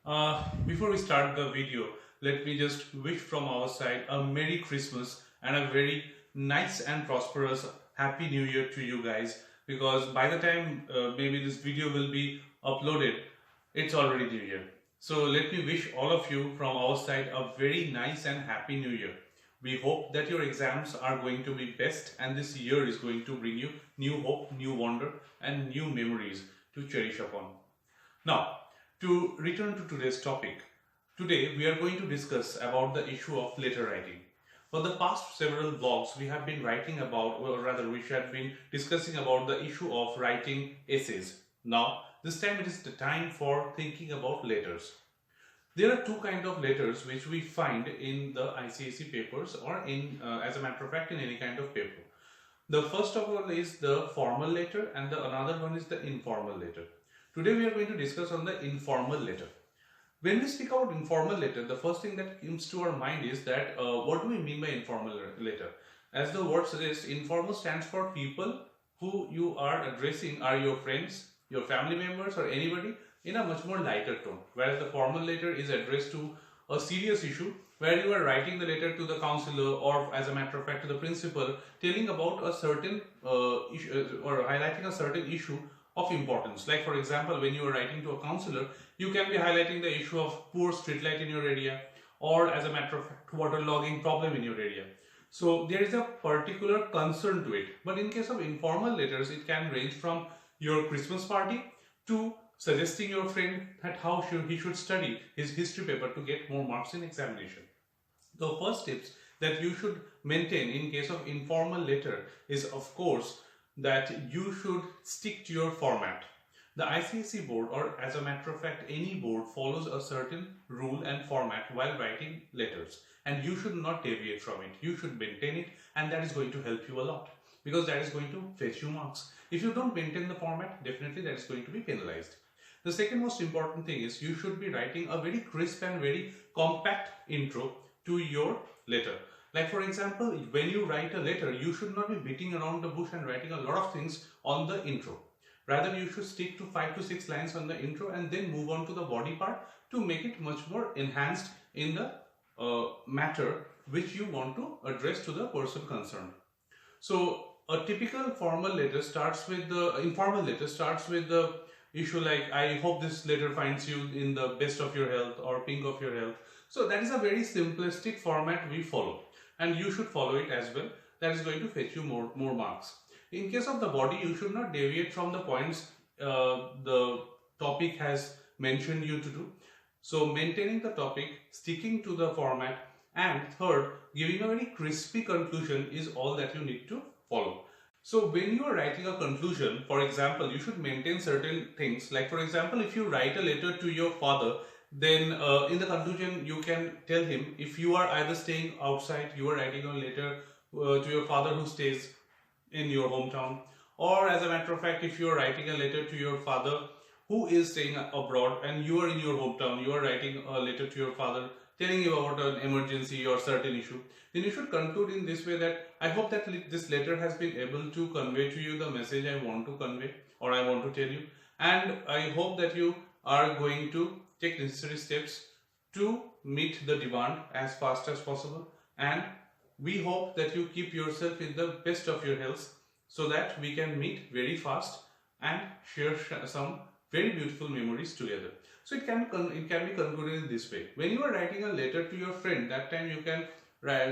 Before we start the video, let me just wish from our side a Merry Christmas and a very nice and prosperous Happy New Year to you guys, because by the time maybe this video will be uploaded, it's already New Year. So let me wish all of you from our side a very nice and Happy New Year. We hope that your exams are going to be best and this year is going to bring you new hope, new wonder and new memories to cherish upon. Now, to return to today's topic, today we are going to discuss about the issue of letter writing. For the past several vlogs, we have been writing about, or rather we have been discussing about the issue of writing essays. Now, this time it is the time for thinking about letters. There are two kinds of letters which we find in the ICSE papers or in, as a matter of fact, in any kind of paper. The first of all is the formal letter and the another one is the informal letter. Today we are going to discuss on the informal letter. When we speak about informal letter, the first thing that comes to our mind is that what do we mean by informal letter? As the word suggests, informal stands for people who you are addressing are your friends, your family members or anybody in a much more lighter tone. Whereas the formal letter is addressed to a serious issue where you are writing the letter to the counselor or as a matter of fact to the principal telling about a certain issue or highlighting a certain issue of importance. Like for example, when you are writing to a counselor, you can be highlighting the issue of poor street light in your area or as a matter of fact waterlogging problem in your area. So there is a particular concern to it. But in case of informal letters, it can range from your Christmas party to suggesting your friend that how he should study his history paper to get more marks in examination. The first tips that you should maintain in case of informal letter is of course that you should stick to your format. The ICSE board, or as a matter of fact any board, follows a certain rule and format while writing letters and you should not deviate from it. You should maintain it and that is going to help you a lot because that is going to fetch you marks. If you don't maintain the format, definitely that is going to be penalized. The second most important thing is you should be writing a very crisp and very compact intro to your letter. Like for example, when you write a letter, you should not be beating around the bush and writing a lot of things on the intro. Rather, you should stick to 5 to 6 lines on the intro and then move on to the body part to make it much more enhanced in the matter which you want to address to the person concerned. So a typical formal letter starts with the informal letter starts with the issue like, I hope this letter finds you in the best of your health or pink of your health. So that is a very simplistic format we follow and you should follow it as well. That is going to fetch you more marks. In case of the body, you should not deviate from the points the topic has mentioned you to do. So maintaining the topic, sticking to the format, and third, giving a very crispy conclusion is all that you need to follow. So when you are writing a conclusion, for example, you should maintain certain things. Like for example, if you write a letter to your father, then in the conclusion you can tell him, if you are either staying outside, you are writing a letter to your father who stays in your hometown, or as a matter of fact, if you are writing a letter to your father who is staying abroad and you are in your hometown, you are writing a letter to your father telling you about an emergency or certain issue, then you should conclude in this way that I hope that this letter has been able to convey to you the message I want to convey or I want to tell you, and I hope that you are going to take necessary steps to meet the demand as fast as possible, and we hope that you keep yourself in the best of your health so that we can meet very fast and share some very beautiful memories together. So it can be concluded in this way. When you are writing a letter to your friend, that time you can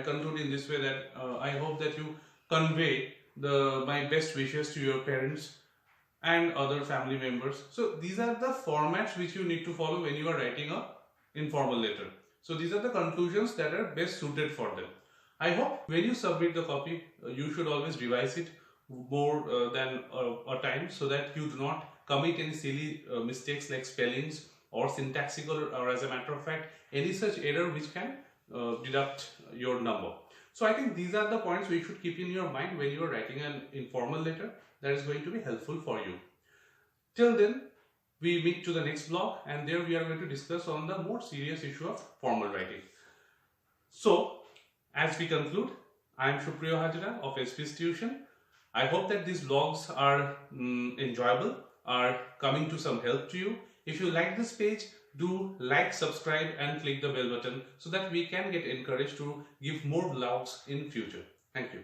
conclude in this way that I hope that you convey my best wishes to your parents and other family members. So these are the formats which you need to follow when you are writing a informal letter. So these are the conclusions that are best suited for them. I hope when you submit the copy, you should always revise it more than a time so that you do not commit any silly mistakes like spellings or syntactical or as a matter of fact any such error which can deduct your number. So I think these are the points we should keep in your mind when you are writing an informal letter that is going to be helpful for you. Till then, we meet to the next vlog and there we are going to discuss on the more serious issue of formal writing. So as we conclude, I am Supriyo Hajra of SP's Tuition. I hope that these vlogs are enjoyable, are coming to some help to you If you like this page, do like, subscribe and click the bell button so that we can get encouraged to give more vlogs in future. Thank you.